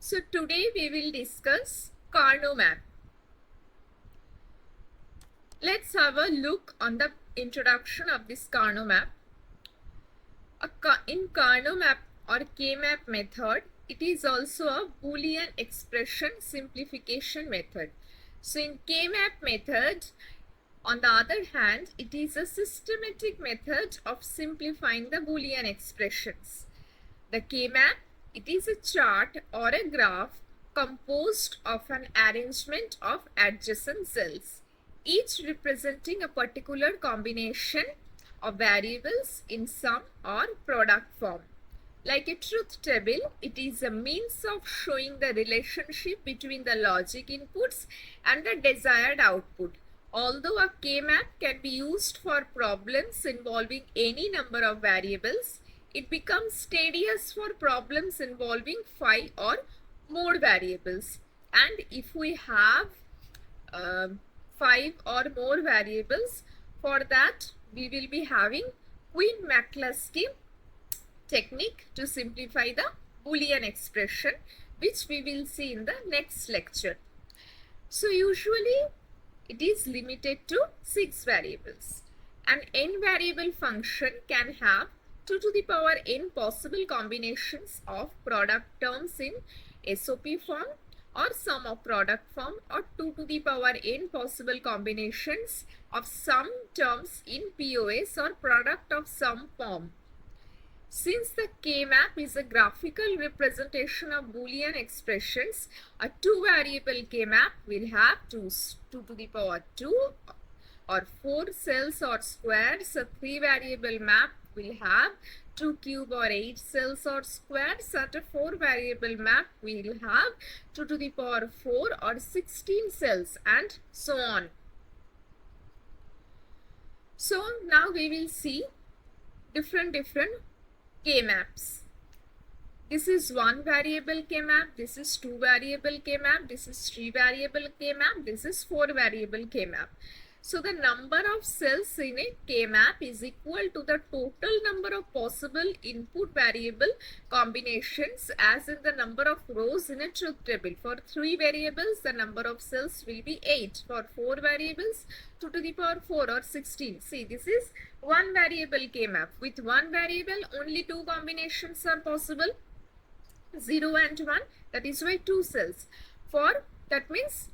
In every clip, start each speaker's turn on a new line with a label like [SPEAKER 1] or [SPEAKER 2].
[SPEAKER 1] So today we will discuss Carnot map. Let's have a look on the introduction of this Carnot map. In Carnot map or K-map method, it is also a Boolean expression simplification method. So in K-map method, on the other hand, it is a systematic method of simplifying the Boolean expressions. The K-map, it is a chart or a graph composed of an arrangement of adjacent cells, each representing a particular combination of variables in sum or product form. Like a truth table, it is a means of showing the relationship between the logic inputs and the desired output. Although a K-map can be used for problems involving any number of variables, it becomes tedious for problems involving 5 or more variables. And if we have 5 or more variables, for that we will be having Quine-McCluskey technique to simplify the Boolean expression, which we will see in the next lecture. So usually it is limited to 6 variables. An n variable function can have 2 to the power n possible combinations of product terms in SOP form or sum of product form, or 2 to the power n possible combinations of sum terms in POS or product of sum form. Since the K-map is a graphical representation of Boolean expressions, a 2-variable K-map will have 2 to the power 2 or 4 cells or squares. A 3-variable map will have 2 cube or 8 cells or squares. At a 4-variable map, we will have 2 to the power 4 or 16 cells, and so on. So now we will see different K-maps. This is 1-variable K-map, this is 2-variable K-map, this is 3-variable K-map, this is 4-variable K-map. So the number of cells in a K-map is equal to the total number of possible input variable combinations as in the number of rows in a truth table. For 3 variables, the number of cells will be 8. For 4 variables, 2 to the power 4 or 16. See, this is 1-variable K-map. With 1 variable, only 2 combinations are possible, 0 and 1. That is why 2 cells. That means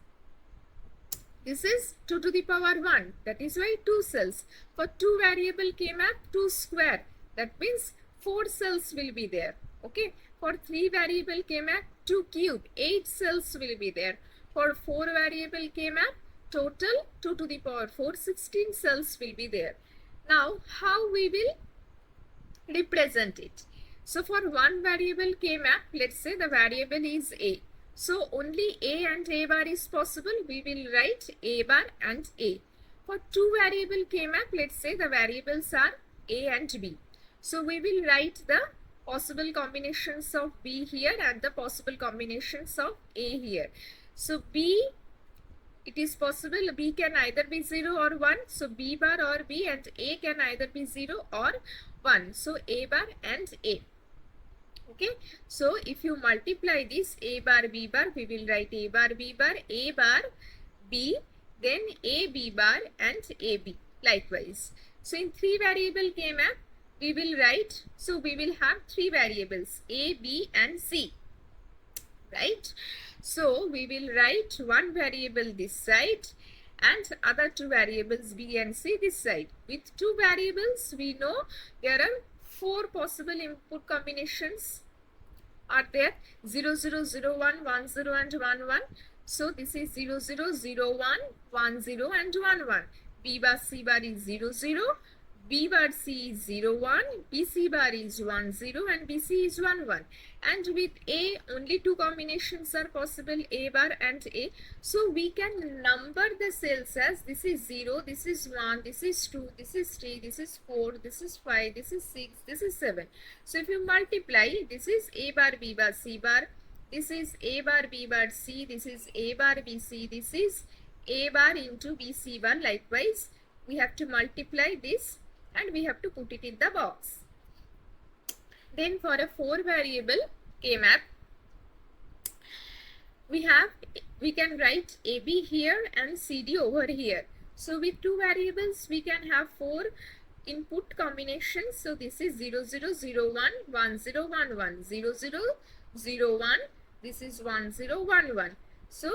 [SPEAKER 1] this is 2 to the power 1. That is why 2 cells. For 2-variable K-map, 2 square. That means 4 cells will be there. Okay. For 3-variable K-map, 2 cube. 8 cells will be there. For 4-variable K-map, total 2 to the power 4, 16 cells will be there. Now, how we will represent it? So, for 1-variable K-map, let's say the variable is A. So only A and A bar is possible. We will write A bar and A. For 2-variable K-map, let's say the variables are A and B. So we will write the possible combinations of B here and the possible combinations of A here. So B, it is possible B can either be 0 or 1. So B bar or B, and A can either be 0 or 1. So A bar and A. Okay, so if you multiply this A bar B bar, we will write A bar B bar, A bar B, then A B bar and A B likewise. So in 3-variable K-map, we will write, so we will have 3 variables A, B and C, right? So we will write 1 variable this side and other 2 variables B and C this side. With 2 variables, we know there are 4 possible input combinations are there, 0, 0, 0, 1, 1, 0 and 1, 1. So this is 0, 0, 0, 1, 1, 0 and 1, 1. B bar C bar is 0, 0. B bar C is 0, 1, BC bar is 1, 0 and BC is 1, 1. And with A, only 2 combinations are possible, A bar and A. So we can number the cells as this is 0, this is 1, this is 2, this is 3, this is 4, this is 5, this is 6, this is 7. So if you multiply, this is A bar B bar C bar, this is A bar B bar C, this is A bar B C, this is A bar into BC bar. Likewise, we have to multiply this and we have to put it in the box. Then for a 4-variable K-map, we can write AB here and CD over here. So with two variables we can have four input combinations. So this is 0 0 0 1 1 0 1 1 0 0 0 1. This is 1 0 1 1. So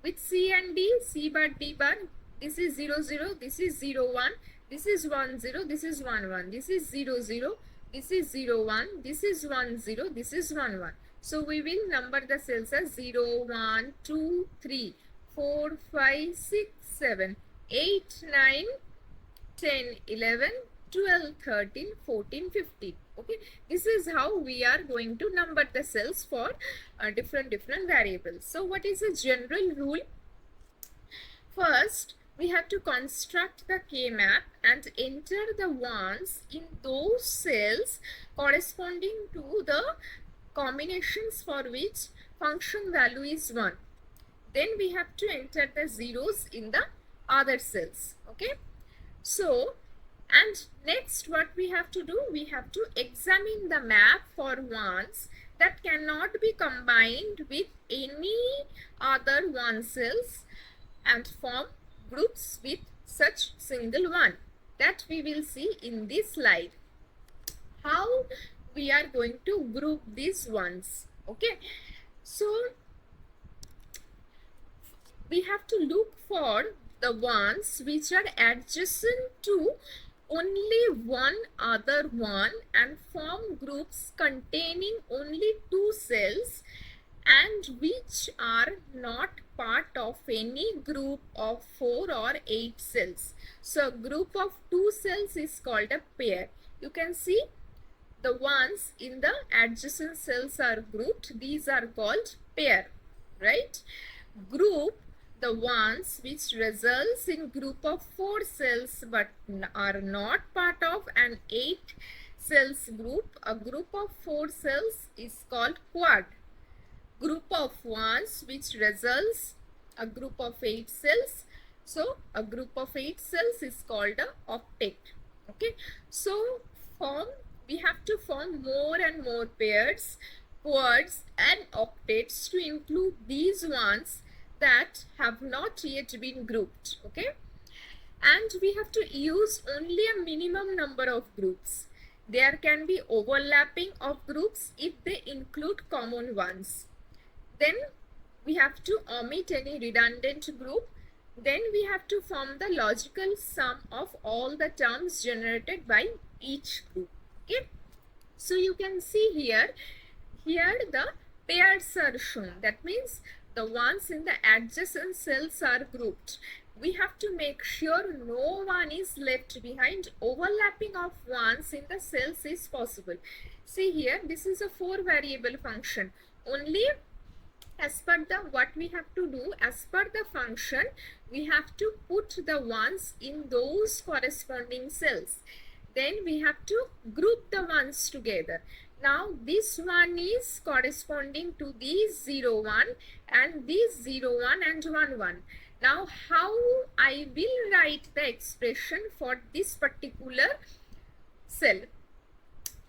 [SPEAKER 1] with C and D, C bar D bar, this is 0 0, this is 0 1, this is 1 0, this is 1 1, this is 0 0, this is 0 1, this is 1 0, this is 1 1. So we will number the cells as 0 1 2 3 4 5 6 7 8 9 10 11 12 13 14 15. Okay, this is how we are going to number the cells for different variables. So what is a general rule? First we have to construct the K-map and enter the ones in those cells corresponding to the combinations for which function value is 1. Then we have to enter the zeros in the other cells. Okay, so and next what we have to do, we have to examine the map for ones that cannot be combined with any other one cells and form groups with such single one. That we will see in this slide, how we are going to group these ones. Okay, so we have to look for the ones which are adjacent to only one other one and form groups containing only two cells and which are not part of any group of 4 or 8 cells. So a group of 2 cells is called a pair. You can see the ones in the adjacent cells are grouped. These are called pair, right? Group the ones which results in group of 4 cells but are not part of an 8 cells group. A group of 4 cells is called quad. Group of ones which results a group of 8 cells. So a group of 8 cells is called a octet. Okay, so we have to form more and more pairs, quads and octets to include these ones that have not yet been grouped. Okay, and we have to use only a minimum number of groups. There can be overlapping of groups if they include common ones. Then we have to omit any redundant group. Then we have to form the logical sum of all the terms generated by each group. Okay, so you can see here the pairs are shown. That means the ones in the adjacent cells are grouped. We have to make sure no one is left behind. Overlapping of ones in the cells is possible. See here, this is a 4 variable function. Only as per the what we have to do, as per the function, we have to put the ones in those corresponding cells. Then we have to group the ones together. Now this one is corresponding to these 0 1 and these 0 1 and 1 1. Now how I will write the expression for this particular cell?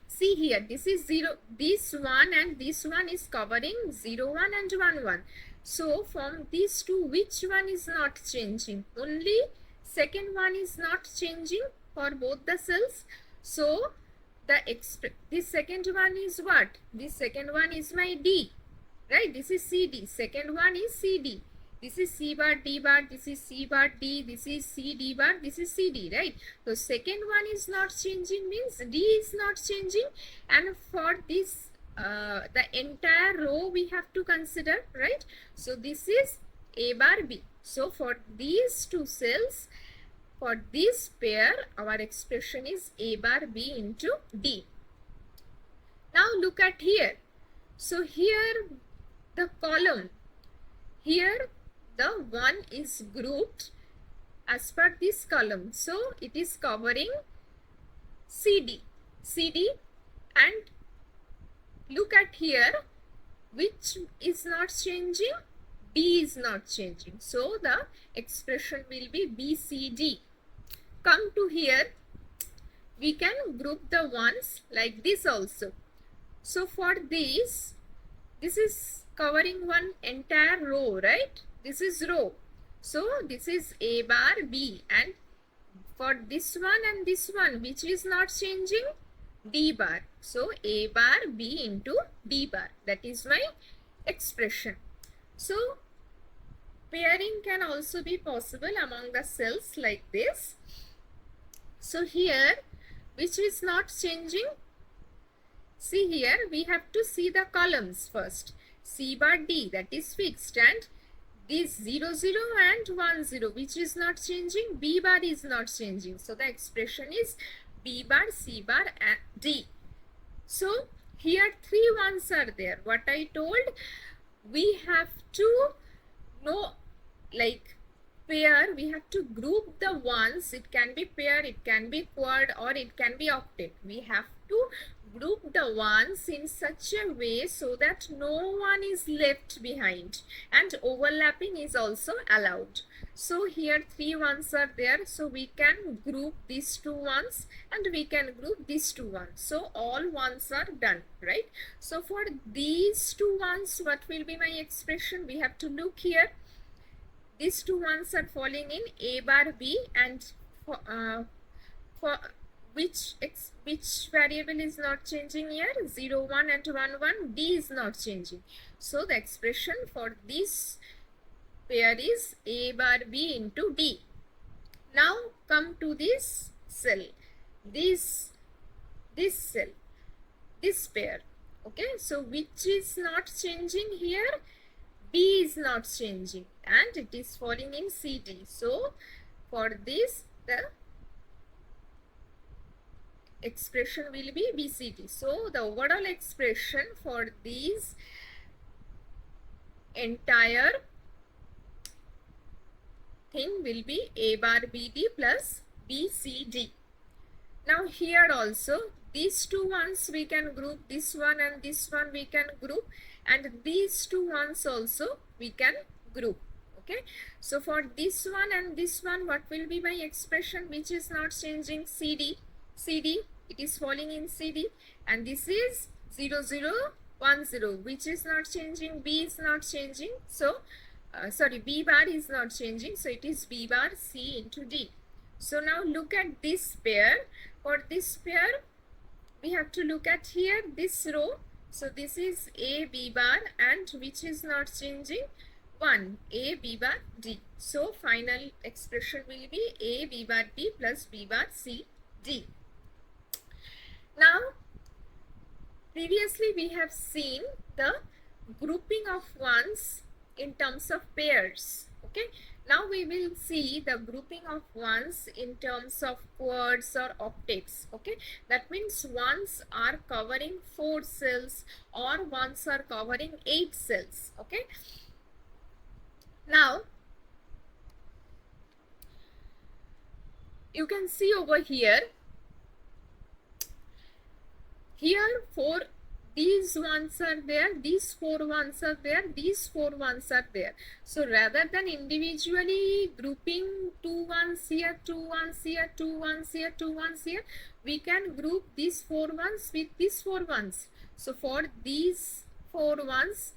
[SPEAKER 1] See here, this is 0, this one and this one is covering 0 1 and 1 1. So from these two, which one is not changing? Only second one is not changing for both the cells. So this second one is what? This second one is my D, right? This is CD. Second one is CD. This is C bar D bar. This is C bar D. This is C D bar. This is CD, right? So second one is not changing means D is not changing, and for this the entire row we have to consider, right? So this is A bar B. So for these two cells, for this pair, our expression is A bar B into D. Now look at here. So here the column, here the one is grouped as per this column. So it is covering CD, and look at here, which is not changing? D is not changing. So the expression will be BCD. Come to here, we can group the ones like this also. So for this, this is covering one entire row, right? This is row. So this is A bar B, and for this one and this one, which is not changing? D bar. So A bar B into D bar. That is my expression. So pairing can also be possible among the cells like this. So here, which is not changing? See here, we have to see the columns first. C bar D, that is fixed, and this 0, 0 and 1, 0, which is not changing. B bar is not changing. So the expression is B bar, C bar and D. So here 3 ones are there. What I told, we have to know, like, pair, we have to group the ones. It can be pair, it can be quad, or it can be octet. We have to group the ones in such a way so that no one is left behind, and overlapping is also allowed. So here 3 ones are there, so we can group these 2 ones and we can group these 2 ones. So all ones are done, right? So for these 2 ones, what will be my expression? We have to look here. These 2 ones are falling in A bar B, and for which variable is not changing here? 0, 1 and 1, 1. D is not changing. So the expression for this pair is A bar B into D. Now come to this cell, this cell, this pair. Okay, so which is not changing here? B is not changing, and it is falling in CD. So for this, the expression will be BCD. So the overall expression for these entire thing will be A bar BD plus BCD. Now here also, these 2 ones we can group, this one and this one we can group, and these 2 ones also we can group. Okay, so for this one and this one, what will be my expression which is not changing? CD, it is falling in CD, and this is 0, 0, 1, 0, which is not changing. B is not changing, so B bar is not changing, so it is B bar C into D. So now look at this pair. For this pair, we have to look at here this row. So this is A B bar, and which is not changing? 1, A B bar D. So final expression will be A B bar D plus B bar C D. Now previously we have seen the grouping of ones in terms of pairs. Okay, now we will see the grouping of ones in terms of quads or octets. Okay, that means ones are covering 4 cells or ones are covering 8 cells. Okay, now you can see over here, for these ones are there, these 4 ones are there, these 4 ones are there. So rather than individually grouping 2 ones here, 2 ones here, 2 ones here, 2 ones here, we can group these 4 ones with these 4 ones. So for these 4 ones,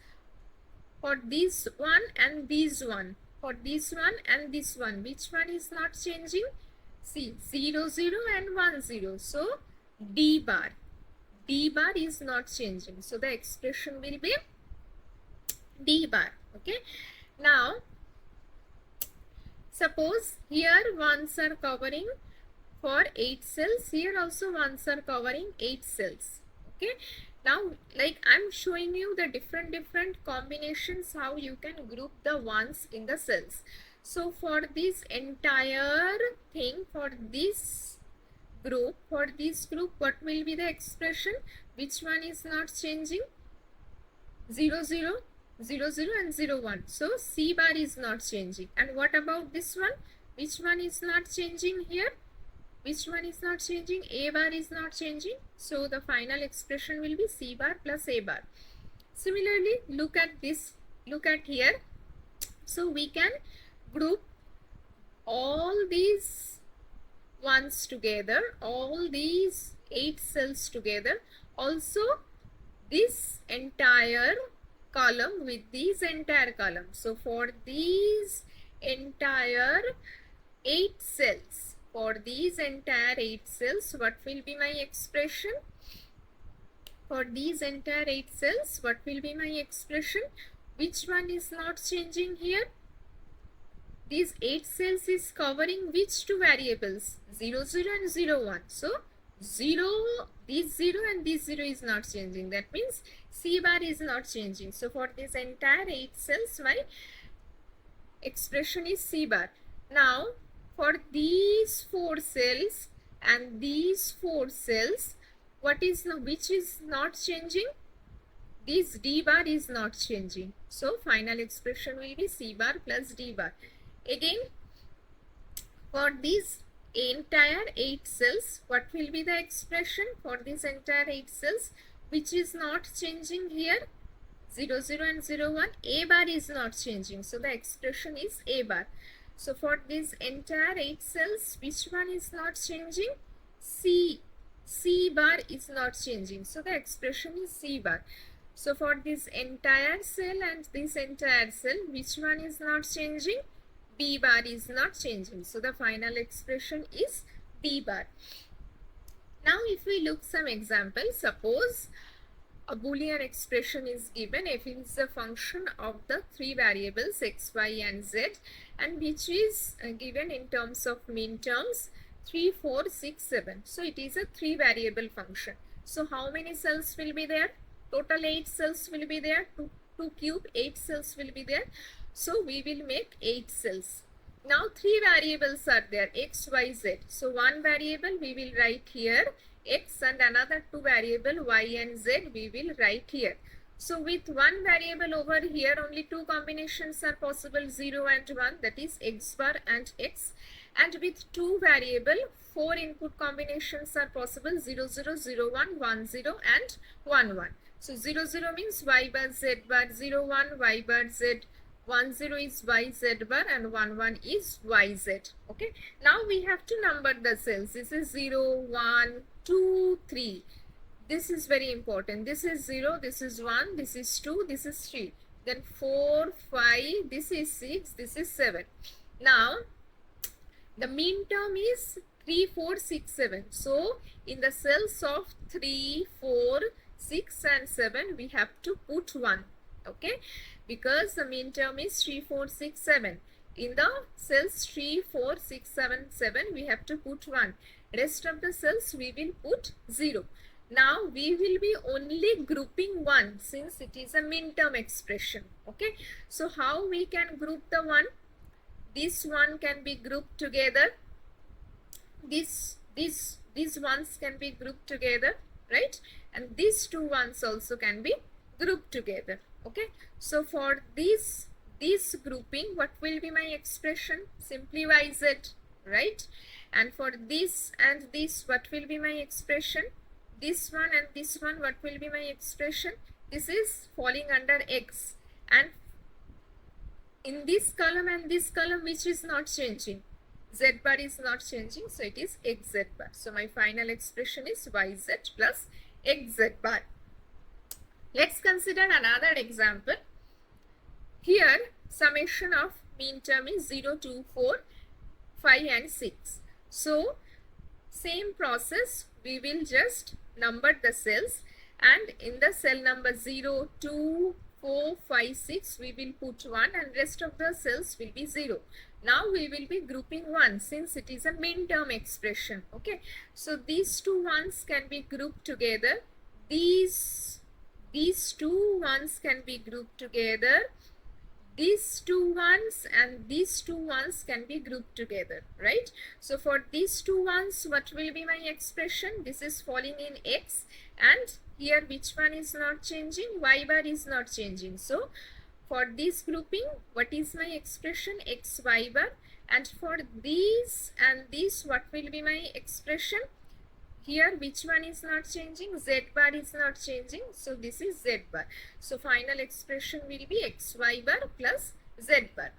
[SPEAKER 1] for this one and this one, for this one and this one, which one is not changing? See, 0, 0 and 1, 0. So D bar is not changing. So the expression will be D bar. Okay, now suppose here ones are covering for 8 cells, here also ones are covering 8 cells. Okay, now like I'm showing you the different combinations how you can group the ones in the cells. So for this entire thing, for this group, what will be the expression? Which one is not changing? 0, 0, 0, 0 and 0, 1. So C bar is not changing. And what about this one? Which one is not changing here? Which one is not changing? A bar is not changing. So the final expression will be C bar plus A bar. Similarly, look at this, look at here. So we can group all these ones together, all these 8 cells together. Also this entire column with these entire columns. So for these entire 8 cells, what will be my expression? For these entire 8 cells, what will be my expression? Which one is not changing here? These 8 cells is covering which two variables? 0, 0 and 0, 1. So 0, this 0 and this 0 is not changing. That means C bar is not changing. So for this entire 8 cells, my expression is C bar. Now for these 4 cells and these 4 cells, which is not changing? This D bar is not changing. So final expression will be C bar plus D bar. Again, for these entire 8 cells, what will be the expression for these entire 8 cells? Which is not changing here? 0, 0 and 0, 1. A bar is not changing. So the expression is A bar. So for these entire 8 cells, which one is not changing? C bar is not changing. So the expression is C bar. So for this entire cell and this entire cell, which one is not changing? B bar is not changing. So the final expression is B bar. Now if we look some examples, suppose a Boolean expression is given. F is a function of the 3 variables x, y and z, and which is given in terms of min terms 3, 4, 6, 7. So it is a 3 variable function. So how many cells will be there? Total 8 cells will be there. 2 cube 8 cells will be there. So we will make 8 cells. Now 3 variables are there, x, y, z. So one variable we will write here x, and another 2 variable y and z we will write here. So with one variable over here, only 2 combinations are possible, 0 and 1, that is x bar and x. And with 2 variable, 4 input combinations are possible, 0, 0, 0, 1, 1, 0 and 1, 1. So 0, 0 means y bar, z bar, 0, 1, y bar, z, 1, 0 is y, z bar, and 1, 1 is y, z. Okay. Now we have to number the cells. This is 0, 1, 2, 3. This is very important. This is 0, this is 1, this is 2, this is 3. Then 4, 5, this is 6, this is 7. Now, the mean term is 3, 4, 6, 7. So, in the cells of 3, 4, 6 and 7, we have to put 1. Okay. Because the mean term is 3, 4, 6, 7. In the cells 3, 4, 6, 7, 7, we have to put 1. Rest of the cells we will put 0. Now we will be only grouping 1 since it is a min term expression. Okay. So how we can group the 1? This 1 can be grouped together. These ones can be grouped together, right? And these 2 ones also can be grouped together. Okay. So for this grouping, what will be my expression? Simply yz, right? And for this and this, what will be my expression? This one and this one, what will be my expression? This is falling under x. And in this column and this column, which is not changing? Z bar is not changing, so it is xz bar. So my final expression is yz plus xz bar. Let's consider another example. Here, summation of mean term is 0, 2, 4, 5 and 6. So, same process, we will just number the cells, and in the cell number 0, 2, 4, 5, 6, we will put 1 and rest of the cells will be 0. Now we will be grouping 1 since it is a min term expression. Okay. So, these 2 ones can be grouped together. These 2 ones can be grouped together. These 2 ones and these 2 ones can be grouped together, right? So for these 2 ones, what will be my expression? This is falling in x, and here which one is not changing? Y bar is not changing. So for this grouping, what is my expression? X, y bar. And for these and these, what will be my expression? Here which one is not changing? Z bar is not changing. So this is Z bar. So final expression will be XY bar plus Z bar.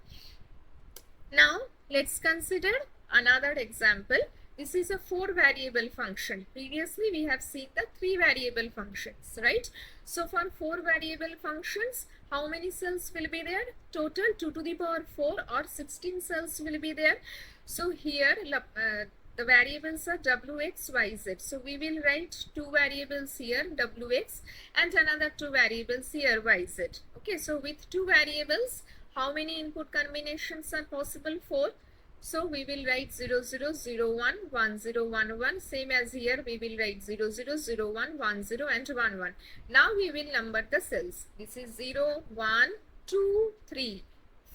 [SPEAKER 1] Now let's consider another example. This is a 4 variable function. Previously we have seen the 3 variable functions, right? So for 4 variable functions, how many cells will be there? Total 2 to the power 4 or 16 cells will be there. So here the variables are wx, yz. So we will write 2 variables here, wx, and another 2 variables here, yz. Okay, so with 2 variables, how many input combinations are possible? 4. So we will write 0, 0, 0, 1, 1, 0, 1, 1. Same as here, we will write 0, 0, 0, 1, 1, 0 and 1, 1. Now we will number the cells. This is 0, 1, 2, 3,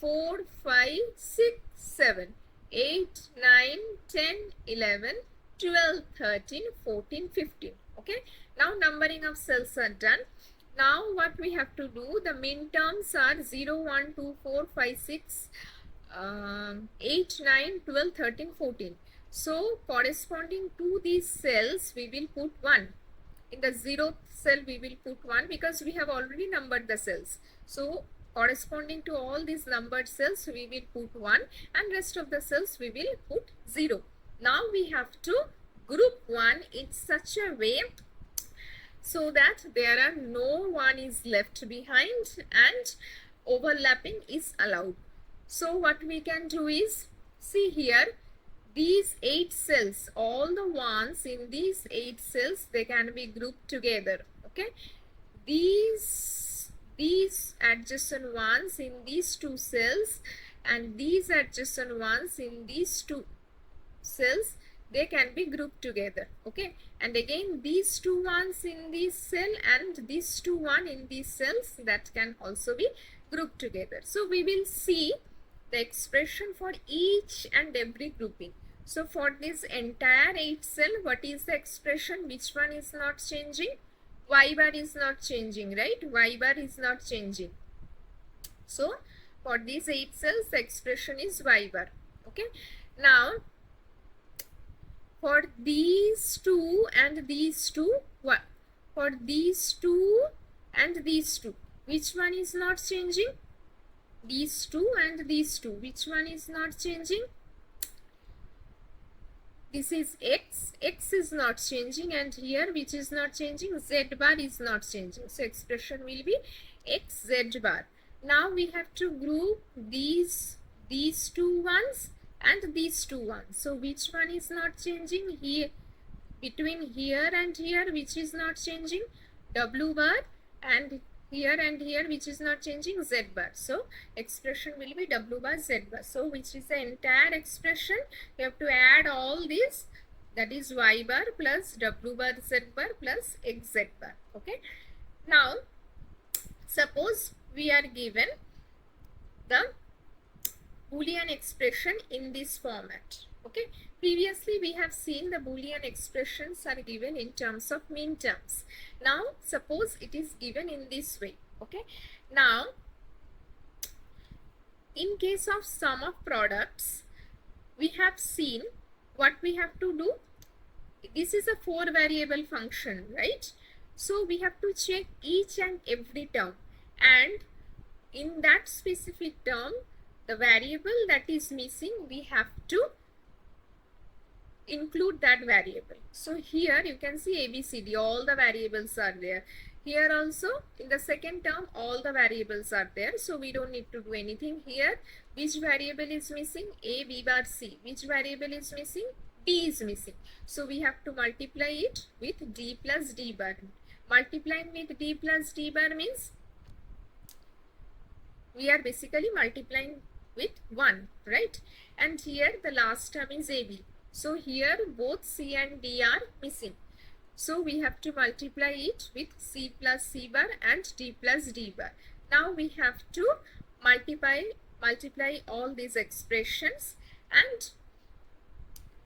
[SPEAKER 1] 4, 5, 6, 7, 8, 9, 10, 11, 12, 13, 14, 15. Okay. Now numbering of cells are done. Now what we have to do, the min terms are 0, 1, 2, 4, 5, 6, 8, 9, 12, 13, 14. So corresponding to these cells, we will put 1. In the 0th cell, we will put 1 because we have already numbered the cells. So corresponding to all these numbered cells, we will put 1, and rest of the cells we will put 0. Now we have to group 1 in such a way so that there are no one is left behind and overlapping is allowed. So what we can do is, see here, these 8 cells, all the ones in these 8 cells, they can be grouped together. Okay, these adjacent ones in these 2 cells and these adjacent ones in these 2 cells, they can be grouped together. Okay, and again these 2 ones in this cell and these 2 one in these cells, that can also be grouped together. So we will see the expression for each and every grouping. So for this entire 8 cell, what is the expression? Which one is not changing? Y bar is not changing, right? Y bar is not changing. So for these 8 cells, the expression is Y bar. Okay. Now for these 2 and these 2, what? For these 2 and these 2, which one is not changing? These 2 and these 2, which one is not changing? This is x, x is not changing, and here which is not changing? Z bar is not changing. So expression will be x z bar. Now we have to group these 2 ones and these 2 ones. So which one is not changing? Here, between here and here, which is not changing? W bar, and here which is not changing? Z bar. So expression will be W bar Z bar. So which is the entire expression? You have to add all these, that is Y bar plus W bar Z bar plus X Z bar. Okay. Now suppose we are given the Boolean expression in this format. Okay. Previously we have seen the Boolean expressions are given in terms of min terms. Now suppose it is given in this way. Okay. Now in case of sum of products, we have seen what we have to do. This is a 4 variable function, right? So we have to check each and every term, and in that specific term, the variable that is missing, we have to include that variable. So here you can see A, B, C, D, all the variables are there. Here also in the second term, all the variables are there. So we don't need to do anything here. Which variable is missing? A, B bar, C. Which variable is missing? D is missing. So we have to multiply it with D plus D bar. Multiplying with D plus D bar means we are basically multiplying with 1, right? And here the last term is AB. So here both C and D are missing. So we have to multiply it with C plus C bar and D plus D bar. Now we have to multiply all these expressions, and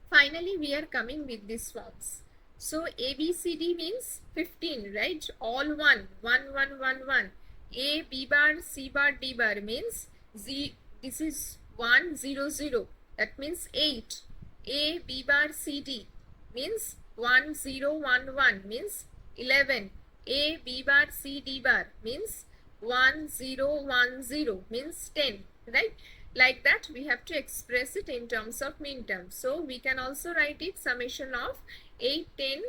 [SPEAKER 1] finally we are coming with these forms. So ABCD means 15, right? All 1, 1, 1, 1, 1. A, B bar, C bar, D bar means Z. This is 1, 0, 0. That means 8. A, B bar, C, D means 1, 0, 1, 1 means 11. A, B bar, C, D bar means 1, 0, 1, 0 means 10. Right? Like that, we have to express it in terms of minterm. So we can also write it summation of 8, 10,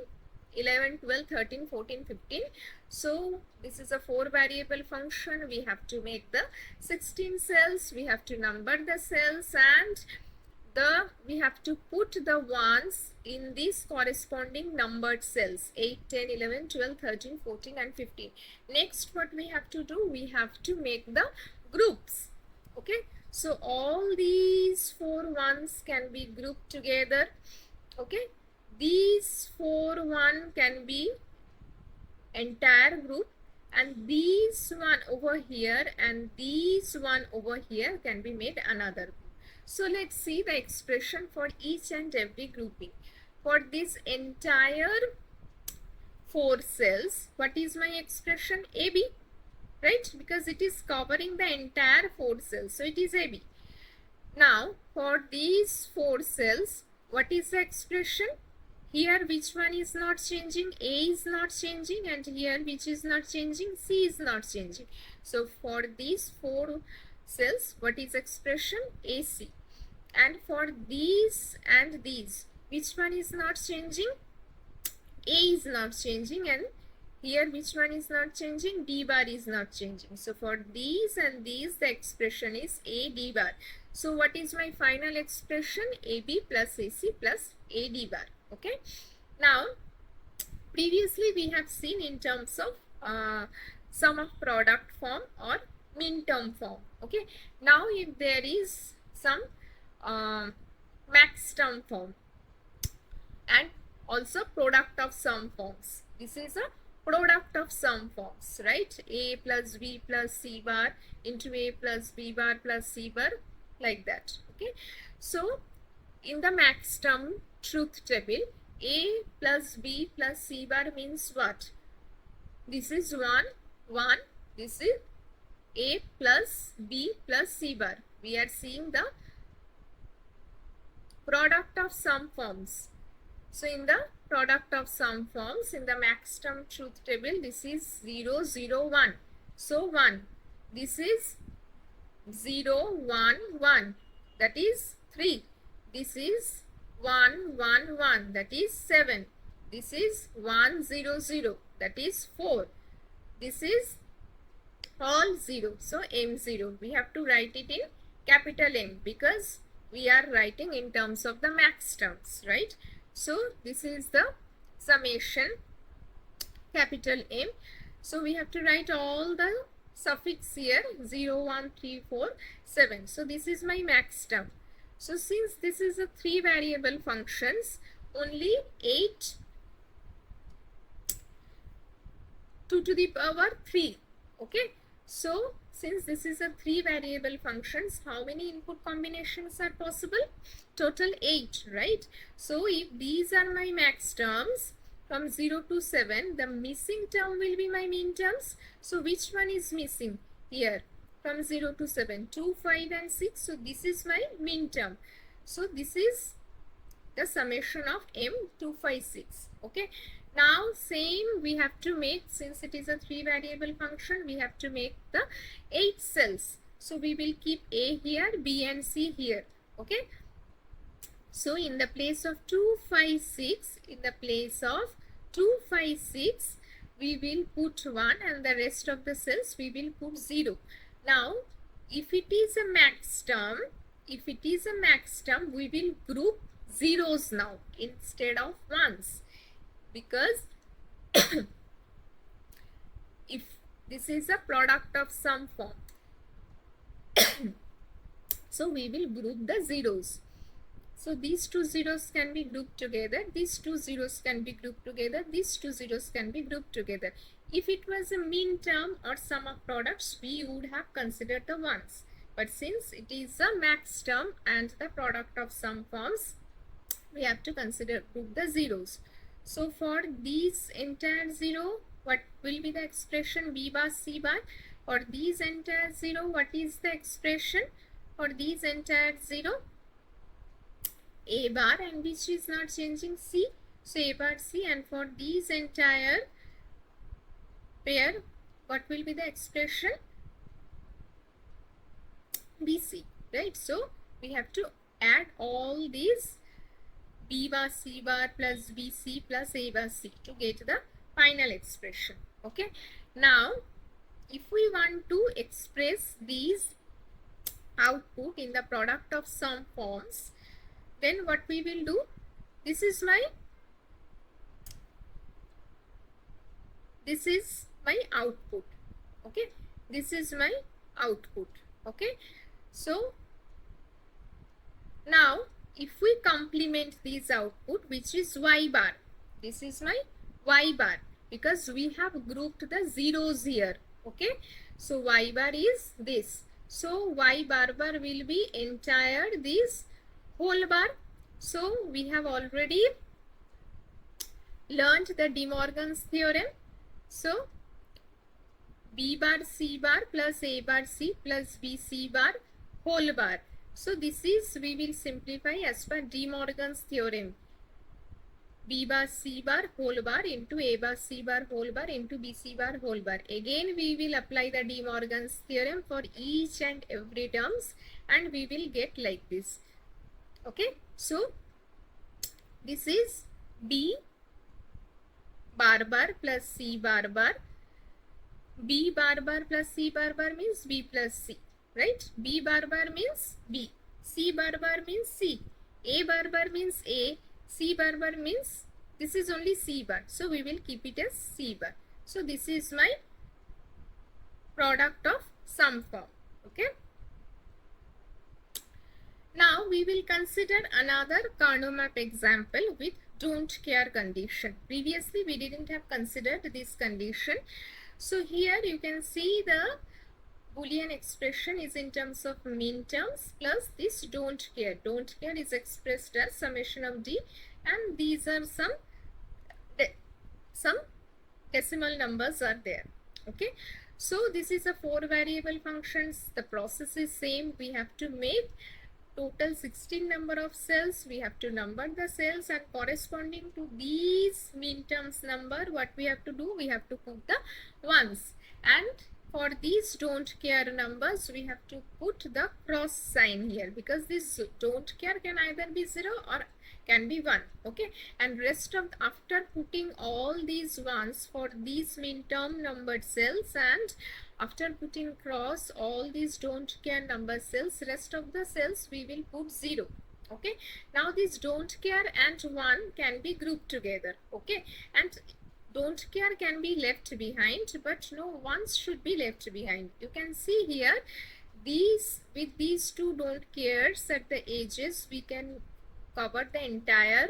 [SPEAKER 1] 11, 12, 13, 14, 15. So this is a 4 variable function. We have to make the 16 cells. We have to number the cells, and we have to put the ones in these corresponding numbered cells 8, 10, 11, 12, 13, 14 and 15. Next, what we have to do, we have to make the groups. Okay, so all these 4 ones can be grouped together. Okay, these 4 one can be entire group, and these one over here and these one over here can be made another group. So let's see the expression for each and every grouping. For this entire 4 cells, what is my expression? AB, right? Because it is covering the entire 4 cells, so it is AB. Now for these 4 cells, what is the expression? Here which one is not changing? A is not changing, and here which is not changing? C is not changing. So for these 4 cells, what is expression? AC. And for these and these, which one is not changing? A is not changing, and here which one is not changing? D bar is not changing. So for these and these, the expression is A D bar. So what is my final expression? AB plus AC plus AD bar. Okay. Now, previously we have seen in terms of sum of product form or minterm form. Okay. Now, if there is some max term form and also product of sum forms. This is a product of sum forms, right? A plus B plus C bar into A plus B bar plus C bar, like that. Okay. So, in the max term truth table, A plus B plus C bar means what? This is 1, 1. This is A plus B plus C bar. We are seeing the product of sum forms. So in the product of sum forms, in the max term truth table, this is 0, 0, 1. So 1. This is 0, 1, 1. That is 3. This is 1, 1, 1. That is 7. This is 1, 0, 0. That is 4. This is all 0. So M0. We have to write it in capital M because we are writing in terms of the max terms, right? So this is the summation capital M. So we have to write all the suffix here 0, 1, 3, 4, 7. So this is my max term. So since this is a 3 variable functions, only 8 2 to the power 3. Okay. So since this is a 3 variable functions, how many input combinations are possible? Total 8, right? So if these are my max terms from 0 to 7, the missing term will be my min terms. So which one is missing here? From 0 to 7, 2, 5 and 6. So this is my min term. So this is the summation of M 2, 5, 6. Okay. Now same we have to make, since it is a 3 variable function, we have to make the 8 cells. So we will keep A here, B and C here. Okay. So in the place of 2, 5, 6, in the place of 2, 5, 6, we will put 1 and the rest of the cells we will put 0. Now if it is a max term, we will group zeros now instead of ones. Because if this is a product of some form, so we will group the zeros. So these 2 zeros can be grouped together, these 2 zeros can be grouped together, these 2 zeros can be grouped together. If it was a min term or sum of products, we would have considered the ones. But since it is a max term and the product of sum forms, we have to group the zeros. So for these entire 0, what will be the expression? B bar, C bar. For these entire 0, what is the expression? For these entire 0, A bar, and which is not changing? C. So A bar, C. And for these entire pair, what will be the expression? BC. right? So we have to add all these b bar c bar plus bc plus a bar c to get the final expression. Okay, now if we want to express these output in the product of sum forms, then what we will do, this is my output. Okay, this is my output. Okay, so now if we complement these output, which is y bar, this is my y bar, because we have grouped the zeros here. Okay, so y bar is this, so y bar will be entire this whole bar. So we have already learned the De Morgan's theorem. So b bar c bar plus a bar c plus b c bar whole bar. So this is, we will simplify as per De Morgan's theorem, b bar c bar whole bar into a bar c bar whole bar into b c bar whole bar. Again we will apply the De Morgan's theorem for each and every terms, and we will get like this. Okay, so this is b bar plus c bar, b bar plus c bar means b plus c, right? B bar means b, c bar means c, a bar means a, c bar means, this is only c bar, so we will keep it as c bar. So this is my product of sum form. Okay, now we will consider another Carnot map example with don't care condition. Previously we didn't have considered this condition. So here you can see the Boolean expression is in terms of min terms plus this don't care. Don't care is expressed as summation of d, and these are some decimal numbers are there. Okay, so this is a 4 variable functions. The process is same. We have to make total 16 number of cells. We have to number the cells, and corresponding to these min terms number, what we have to do, we have to put the ones, and for these don't care numbers we have to put the cross sign here, because this don't care can either be 0 or can be 1. Okay, and rest of, after putting all these ones for these min term numbered cells, and after putting cross all these don't care number cells, rest of the cells we will put 0. Okay, now this don't care and 1 can be grouped together. Okay, and don't care can be left behind, but no ones should be left behind. You can see here, these, with these two don't cares at the edges, we can cover the entire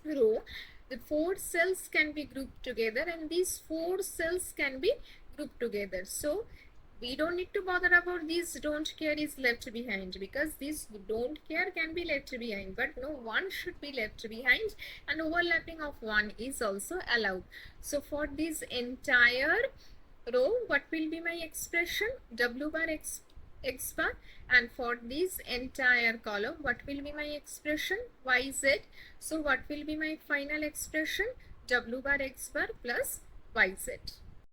[SPEAKER 1] row. The 4 cells can be grouped together, and these 4 cells can be grouped together. So we don't need to bother about this don't care is left behind, because this don't care can be left behind, but no one should be left behind, and overlapping of 1 is also allowed. So for this entire row, what will be my expression? W bar x bar, and for this entire column, what will be my expression? YZ. So what will be my final expression? W bar x bar plus YZ.